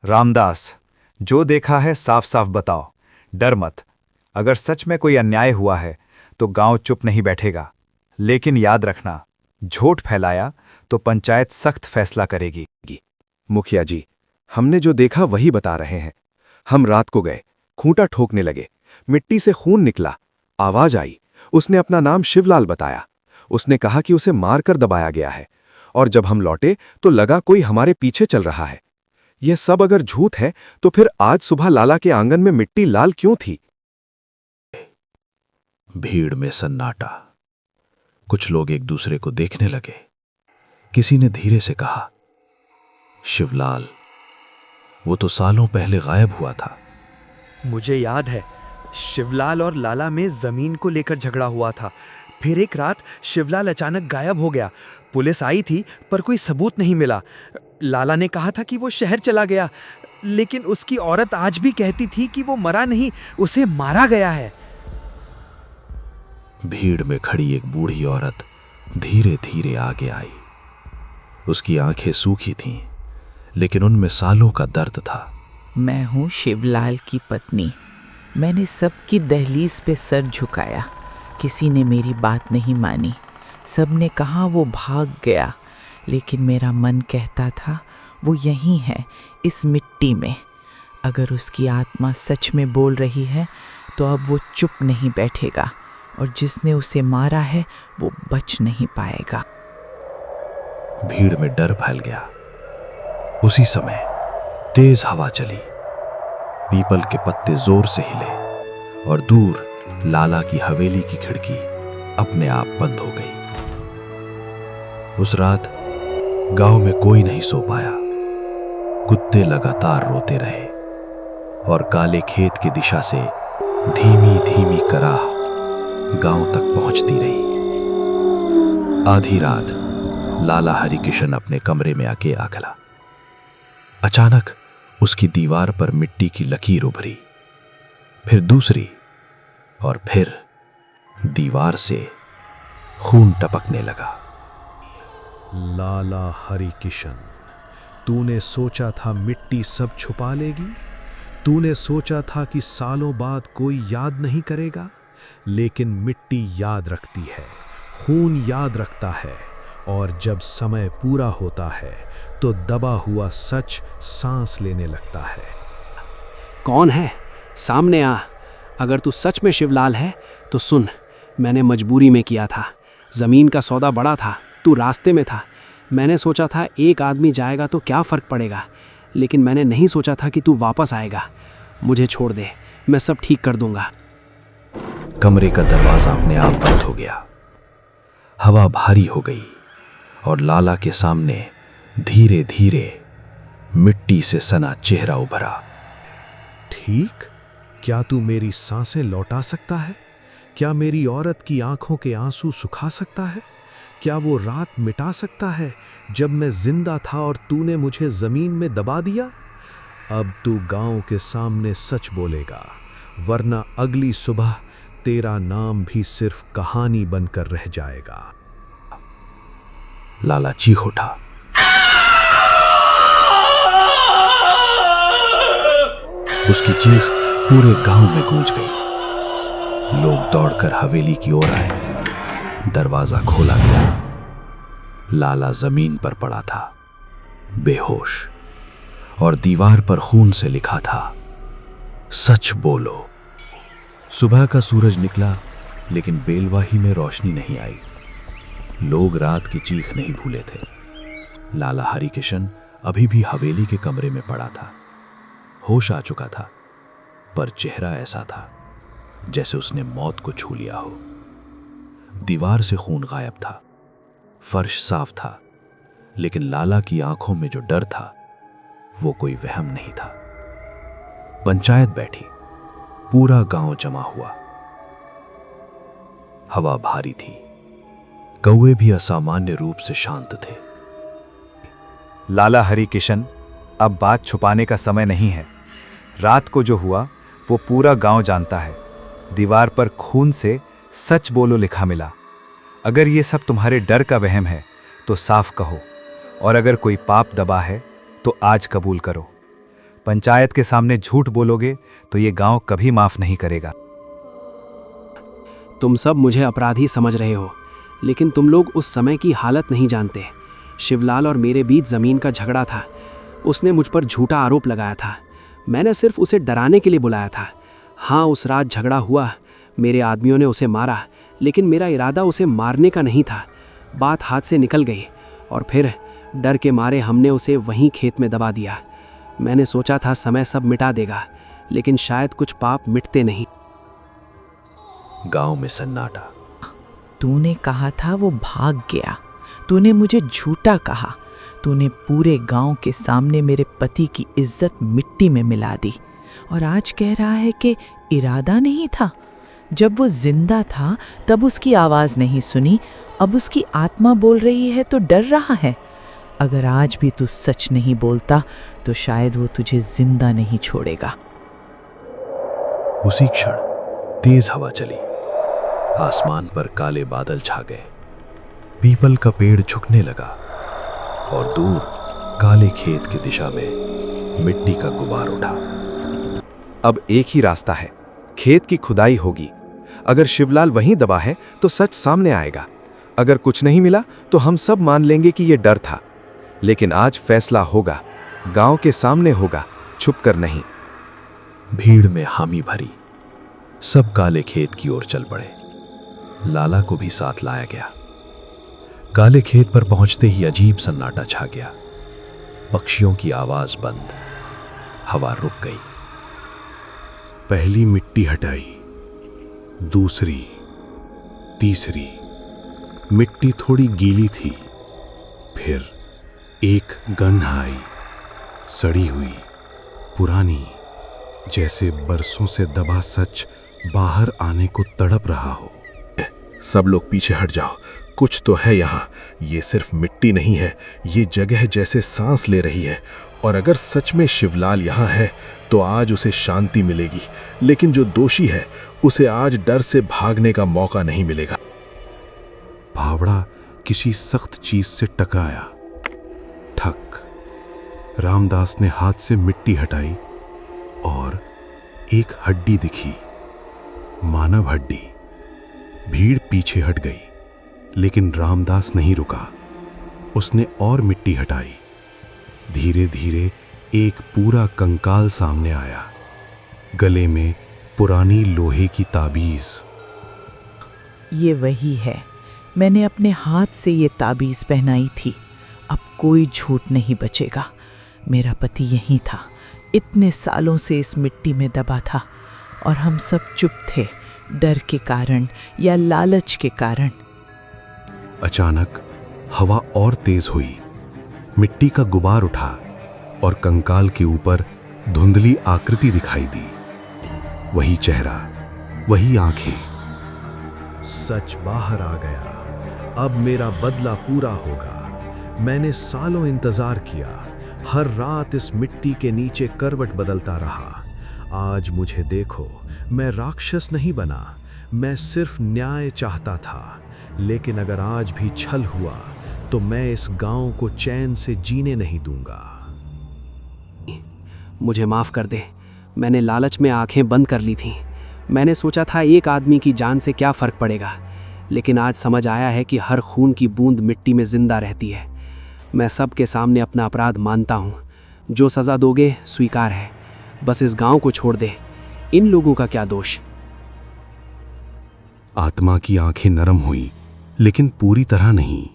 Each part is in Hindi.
रामदास, जो देखा है साफ साफ बताओ, डर मत। अगर सच में कोई अन्याय हुआ है तो गांव चुप नहीं बैठेगा, लेकिन याद रखना, झूठ फैलाया तो पंचायत सख्त फैसला करेगी। मुखिया जी, हमने जो देखा वही बता रहे हैं। हम रात को गए, खूंटा ठोकने लगे, मिट्टी से खून निकला, आवाज आई। उसने अपना नाम शिवलाल बताया। उसने कहा कि उसे मारकर दबाया गया है, और जब हम लौटे तो लगा कोई हमारे पीछे चल रहा है। यह सब अगर झूठ है तो फिर आज सुबह लाला के आंगन में मिट्टी लाल क्यों थी? भीड़ में सन्नाटा। कुछ लोग एक दूसरे को देखने लगे। किसी ने धीरे से कहा, शिवलाल, वो तो सालों पहले गायब हुआ था। मुझे याद है, शिवलाल और लाला में जमीन को लेकर झगड़ा हुआ था। फिर एक रात शिवलाल अचानक गायब हो गया। पुलिस आई थी पर कोई सबूत नहीं मिला। लाला ने कहा था कि वो शहर चला गया, लेकिन उसकी औरत आज भी कहती थी कि वो मरा नहीं, उसे मारा गया है। भीड़ में खड़ी एक बूढ़ी औरत धीरे धीरे आगे आई। उसकी आंखें सूखी थीं, लेकिन उनमें सालों का दर्द था। मैं हूँ शिवलाल की पत्नी। मैंने सबकी दहलीज पे सर झुकाया, किसी ने मेरी बात नहीं मानी। सब ने कहा वो भाग गया, लेकिन मेरा मन कहता था वो यहीं है, इस मिट्टी में। अगर उसकी आत्मा सच में बोल रही है तो अब वो चुप नहीं बैठेगा, और जिसने उसे मारा है वो बच नहीं पाएगा। भीड़ में डर फैल गया। उसी समय तेज हवा चली, पीपल के पत्ते जोर से हिले, और दूर लाला की हवेली की खिड़की अपने आप बंद हो गई। उस रात गांव में कोई नहीं सो पाया। कुत्ते लगातार रोते रहे, और काले खेत की दिशा से धीमी धीमी कराह गांव तक पहुंचती रही। आधी रात लाला हरिकिशन अपने कमरे में आके आ गया। अचानक उसकी दीवार पर मिट्टी की लकीर उभरी, फिर दूसरी, और फिर दीवार से खून टपकने लगा। लाला हरिकिशन, तूने सोचा था मिट्टी सब छुपा लेगी। तूने सोचा था कि सालों बाद कोई याद नहीं करेगा, लेकिन मिट्टी याद रखती है, खून याद रखता है, और जब समय पूरा होता है तो दबा हुआ सच सांस लेने लगता है। कौन है? सामने आ। अगर तू सच में शिवलाल है तो सुन, मैंने मजबूरी में किया था। जमीन का सौदा बड़ा था, तू रास्ते में था। मैंने सोचा था एक आदमी जाएगा तो क्या फर्क पड़ेगा, लेकिन मैंने नहीं सोचा था कि तू वापस आएगा। मुझे छोड़ दे, मैं सब ठीक कर दूंगा। कमरे का दरवाजा अपने आप बंद हो गया। हवा भारी हो गई, और लाला के सामने धीरे धीरे मिट्टी से सना चेहरा उभरा। ठीक? क्या तू मेरी सांसें लौटा सकता है? क्या मेरी औरत की आंखों के आंसू सुखा सकता है? क्या वो रात मिटा सकता है जब मैं जिंदा था और तूने मुझे जमीन में दबा दिया? अब तू गांव के सामने सच बोलेगा, वरना अगली सुबह तेरा नाम भी सिर्फ कहानी बनकर रह जाएगा। लाला चीख उठा। उसकी चीख पूरे गांव में गूंज गई। लोग दौड़कर हवेली की ओर आए। दरवाजा खोला गया। लाला जमीन पर पड़ा था, बेहोश, और दीवार पर खून से लिखा था, सच बोलो। सुबह का सूरज निकला, लेकिन बेलवाही में रोशनी नहीं आई। लोग रात की चीख नहीं भूले थे। लाला हरिकिशन अभी भी हवेली के कमरे में पड़ा था। होश आ चुका था, पर चेहरा ऐसा था जैसे उसने मौत को छू लिया हो। दीवार से खून गायब था, फर्श साफ था, लेकिन लाला की आंखों में जो डर था वो कोई वहम नहीं था। पंचायत बैठी, पूरा गांव जमा हुआ। हवा भारी थी, कौवे भी असामान्य रूप से शांत थे। लाला हरिकिशन, अब बात छुपाने का समय नहीं है। रात को जो हुआ वो पूरा गांव जानता है। दीवार पर खून से सच बोलो लिखा मिला। अगर ये सब तुम्हारे डर का वहम है तो साफ कहो, और अगर कोई पाप दबा है तो आज कबूल करो। पंचायत के सामने झूठ बोलोगे तो ये गांव कभी माफ नहीं करेगा। तुम सब मुझे अपराधी समझ रहे हो, लेकिन तुम लोग उस समय की हालत नहीं जानते। शिवलाल और मेरे बीच ज़मीन का झगड़ा था। उसने मुझ पर झूठा आरोप लगाया था। मैंने सिर्फ उसे डराने के लिए बुलाया था। हाँ, उस रात झगड़ा हुआ, मेरे आदमियों ने उसे मारा, लेकिन मेरा इरादा उसे मारने का नहीं था। बात हाथ से निकल गई और फिर डर के मारे हमने उसे वहीं खेत में दबा दिया। मैंने सोचा था समय सब मिटा देगा, लेकिन शायद कुछ पाप मिटते नहीं। गांव में सन्नाटा। तूने कहा था वो भाग गया, तूने मुझे झूठा कहा, तूने पूरे गांव के सामने मेरे पति की इज्जत मिट्टी में मिला दी, और आज कह रहा है कि इरादा नहीं था। जब वो जिंदा था तब उसकी आवाज़ नहीं सुनी, अब उसकी आत्मा बोल रही है तो डर रहा है। अगर आज भी तू सच नहीं बोलता तो शायद वो तुझे जिंदा नहीं छोड़ेगा। उसी क्षण तेज हवा चली, आसमान पर काले बादल छा गए, पीपल का पेड़ झुकने लगा और दूर काले खेत की दिशा में मिट्टी का गुबार उठा। अब एक ही रास्ता है, खेत की खुदाई होगी। अगर शिवलाल वहीं दबा है तो सच सामने आएगा। अगर कुछ नहीं मिला तो हम सब मान लेंगे कि यह डर था। लेकिन आज फैसला होगा, गांव के सामने होगा, छुपकर नहीं। भीड़ में हामी भरी, सब काले खेत की ओर चल पड़े। लाला को भी साथ लाया गया। काले खेत पर पहुंचते ही अजीब सन्नाटा छा गया। पक्षियों की आवाज बंद, हवा रुक गई। पहली मिट्टी हटाई, दूसरी, तीसरी। मिट्टी थोड़ी गीली थी। फिर एक गंध आई, सड़ी हुई, पुरानी, जैसे बरसों से दबा सच बाहर आने को तड़प रहा हो। सब लोग पीछे हट जाओ, कुछ तो है यहाँ। ये सिर्फ मिट्टी नहीं है, ये जगह जैसे सांस ले रही है। और अगर सच में शिवलाल यहाँ है तो आज उसे शांति मिलेगी, लेकिन जो दोषी है उसे आज डर से भागने का मौका नहीं मिलेगा। फावड़ा किसी सख्त चीज से टकराया। ठक। रामदास ने हाथ से मिट्टी हटाई और एक हड्डी दिखी, मानव हड्डी। भीड़ पीछे हट गई, लेकिन रामदास नहीं रुका। उसने और मिट्टी हटाई। धीरे धीरे एक पूरा कंकाल सामने आया, गले में पुरानी लोहे की ताबीज। ये वही है, मैंने अपने हाथ से ये ताबीज पहनाई थी। अब कोई झूठ नहीं बचेगा। मेरा पति यहीं था, इतने सालों से इस मिट्टी में दबा था, और हम सब चुप थे, डर के कारण या लालच के कारण। अचानक हवा और तेज हुई, मिट्टी का गुबार उठा और कंकाल के ऊपर धुंधली आकृति दिखाई दी। वही चेहरा, वही आंखें। सच बाहर आ गया। अब मेरा बदला पूरा होगा। मैंने सालों इंतजार किया, हर रात इस मिट्टी के नीचे करवट बदलता रहा। आज मुझे देखो, मैं राक्षस नहीं बना, मैं सिर्फ न्याय चाहता था। लेकिन अगर आज भी छल हुआ तो मैं इस गांव को चैन से जीने नहीं दूंगा। मुझे माफ़ कर दे, मैंने लालच में आंखें बंद कर ली थीं। मैंने सोचा था एक आदमी की जान से क्या फ़र्क पड़ेगा, लेकिन आज समझ आया है कि हर खून की बूंद मिट्टी में जिंदा रहती है। मैं सबके सामने अपना अपराध मानता हूँ। जो सज़ा दोगे स्वीकार है, बस इस गांव को छोड़ दे। इन लोगों का क्या दोष? आत्मा की आंखें नरम हुई, लेकिन पूरी तरह नहीं।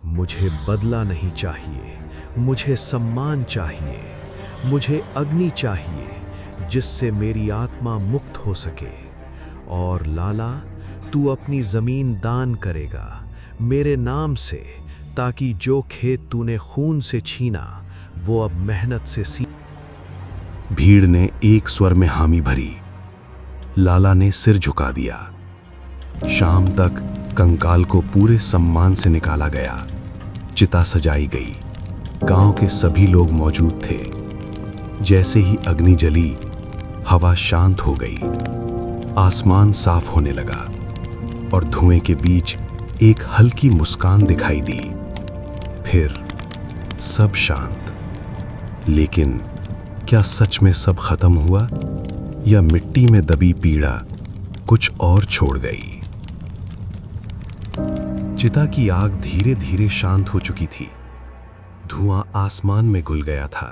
मुझे बदला नहीं चाहिए, मुझे सम्मान चाहिए, मुझे अग्नि चाहिए जिससे मेरी आत्मा मुक्त हो सके। और लाला, तू अपनी जमीन दान करेगा मेरे नाम से, ताकि जो खेत तूने खून से छीना वो अब मेहनत से भीड़ ने एक स्वर में हामी भरी। लाला ने सिर झुका दिया। शाम तक कंकाल को पूरे सम्मान से निकाला गया। चिता सजाई गई। गांव के सभी लोग मौजूद थे। जैसे ही अग्नि जली, हवा शांत हो गई, आसमान साफ होने लगा और धुएं के बीच एक हल्की मुस्कान दिखाई दी। फिर सब शांत, लेकिन क्या सच में सब खत्म हुआ या मिट्टी में दबी पीड़ा कुछ और छोड़ गई? चिता की आग धीरे धीरे शांत हो चुकी थी। धुआं आसमान में घुल गया था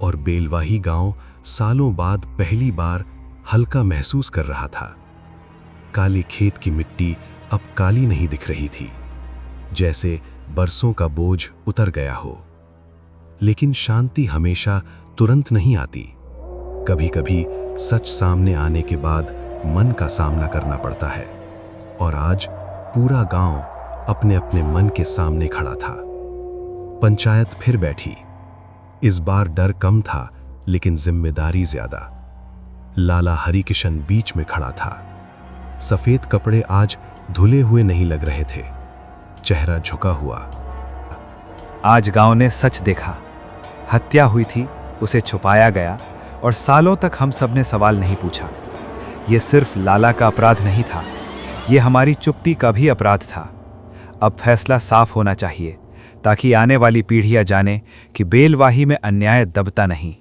और बेलवाही गांव सालों बाद पहली बार हल्का महसूस कर रहा था। काले खेत की मिट्टी अब काली नहीं दिख रही थी, जैसे बरसों का बोझ उतर गया हो। लेकिन शांति हमेशा तुरंत नहीं आती। कभी कभी सच सामने आने के बाद मन का सामना करना पड़ता है। और आज पूरा गांव अपने अपने मन के सामने खड़ा था। पंचायत फिर बैठी। इस बार डर कम था, लेकिन जिम्मेदारी ज्यादा। लाला हरिकिशन बीच में खड़ा था। सफेद कपड़े आज धुले हुए नहीं लग रहे थे, चेहरा झुका हुआ। आज गांव ने सच देखा। हत्या हुई थी, उसे छुपाया गया और सालों तक हम सब ने सवाल नहीं पूछा। ये सिर्फ लाला का अपराध नहीं था, ये हमारी चुप्पी का भी अपराध था। अब फैसला साफ होना चाहिए, ताकि आने वाली पीढ़ियां जाने कि बेलवाही में अन्याय दबता नहीं।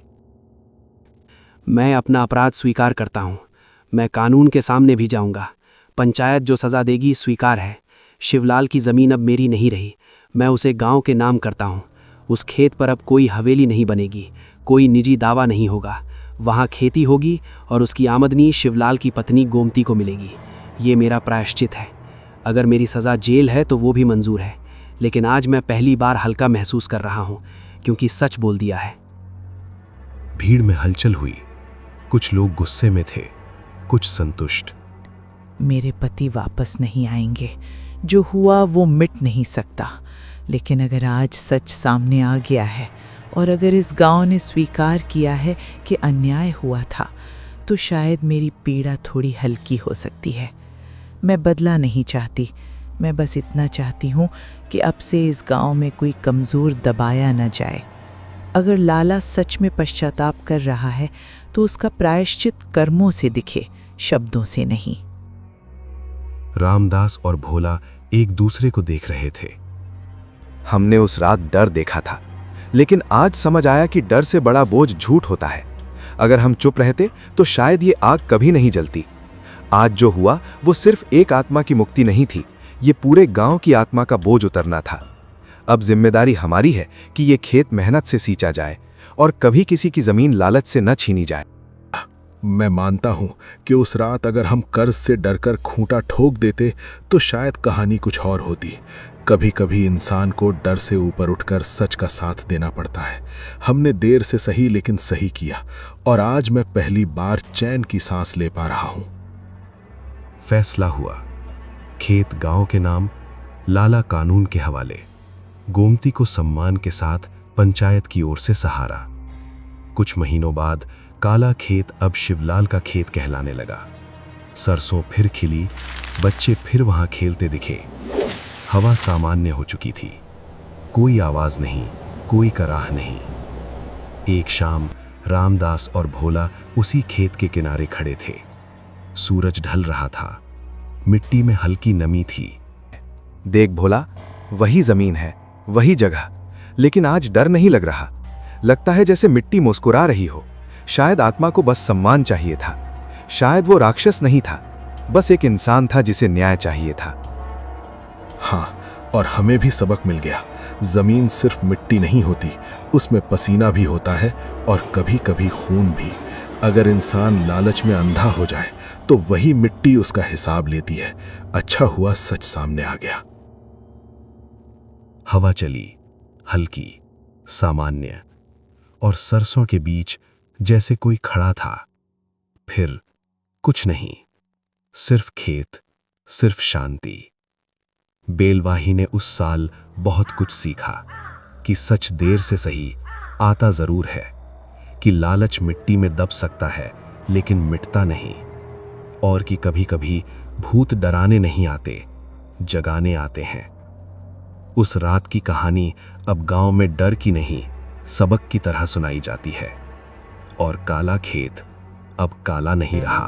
मैं अपना अपराध स्वीकार करता हूँ। मैं कानून के सामने भी जाऊँगा। पंचायत जो सज़ा देगी स्वीकार है। शिवलाल की ज़मीन अब मेरी नहीं रही। मैं उसे गांव के नाम करता हूँ। उस खेत पर अब कोई हवेली नहीं बनेगी, कोई निजी दावा नहीं होगा। वहाँ खेती होगी और उसकी आमदनी शिवलाल की पत्नी गोमती को मिलेगी। ये मेरा प्रायश्चित है। अगर मेरी सज़ा जेल है तो वो भी मंजूर है, लेकिन आज मैं पहली बार हल्का महसूस कर रहा हूँ, क्योंकि सच बोल दिया है। भीड़ में हलचल हुई। कुछ लोग गुस्से में थे, कुछ संतुष्ट। मेरे पति वापस नहीं आएंगे। जो हुआ वो मिट नहीं सकता। लेकिन अगर आज सच सामने आ गया है और अगर इस गांव ने स्वीकार किया है कि अन्याय हुआ था, तो शायद मेरी पीड़ा थोड़ी हल्की हो सकती है। मैं बदला नहीं चाहती, मैं बस इतना चाहती हूँ कि अब से इस गांव में कोई कमज़ोर दबाया न जाए। अगर लाला सच में पश्चाताप कर रहा है तो उसका प्रायश्चित कर्मों से दिखे, शब्दों से नहीं। रामदास और भोला एक दूसरे को देख रहे थे। हमने उस रात डर देखा था, लेकिन आज समझ आया कि डर से बड़ा बोझ झूठ होता है। अगर हम चुप रहते तो शायद ये आग कभी नहीं जलती। आज जो हुआ वो सिर्फ एक आत्मा की मुक्ति नहीं थी, ये पूरे गांव की आत्मा का बोझ उतरना था। अब जिम्मेदारी हमारी है कि ये खेत मेहनत से सींचा जाए और कभी किसी की जमीन लालच से न छीनी जाए। मैं मानता हूं कि उस रात अगर हम कर्ज से डरकर खूंटा ठोक देते तो शायद कहानी कुछ और होती। कभी कभी इंसान को डर से ऊपर उठकर सच का साथ देना पड़ता है। हमने देर से सही लेकिन सही किया, और आज मैं पहली बार चैन की सांस ले पा रहा हूं। फैसला हुआ। खेत गांव के नाम, लाला कानून के हवाले। गोमती को सम्मान के साथ पंचायत की ओर से सहारा। कुछ महीनों बाद काला खेत अब शिवलाल का खेत कहलाने लगा। सरसों फिर खिली, बच्चे फिर वहां खेलते दिखे। हवा सामान्य हो चुकी थी। कोई आवाज नहीं, कोई कराह नहीं। एक शाम रामदास और भोला उसी खेत के किनारे खड़े थे। सूरज ढल रहा था, मिट्टी में हल्की नमी थी। देख भोला, वही जमीन है, वही जगह, लेकिन आज डर नहीं लग रहा। लगता है जैसे मिट्टी मुस्कुरा रही हो। शायद आत्मा को बस सम्मान चाहिए था। शायद वो राक्षस नहीं था, बस एक इंसान था जिसे न्याय चाहिए था। हाँ, और हमें भी सबक मिल गया। जमीन सिर्फ मिट्टी नहीं होती, उसमें पसीना भी होता है और कभी कभी खून भी। अगर इंसान लालच में अंधा हो जाए तो वही मिट्टी उसका हिसाब लेती है। अच्छा हुआ सच सामने आ गया। हवा चली, हल्की, सामान्य, और सरसों के बीच जैसे कोई खड़ा था। फिर कुछ नहीं, सिर्फ खेत, सिर्फ शांति। बेलवाही ने उस साल बहुत कुछ सीखा कि सच देर से सही आता जरूर है, कि लालच मिट्टी में दब सकता है लेकिन मिटता नहीं, और कि कभी कभी भूत डराने नहीं आते, जगाने आते हैं। उस रात की कहानी अब गांव में डर की नहीं, सबक की तरह सुनाई जाती है। और काला खेत अब काला नहीं रहा।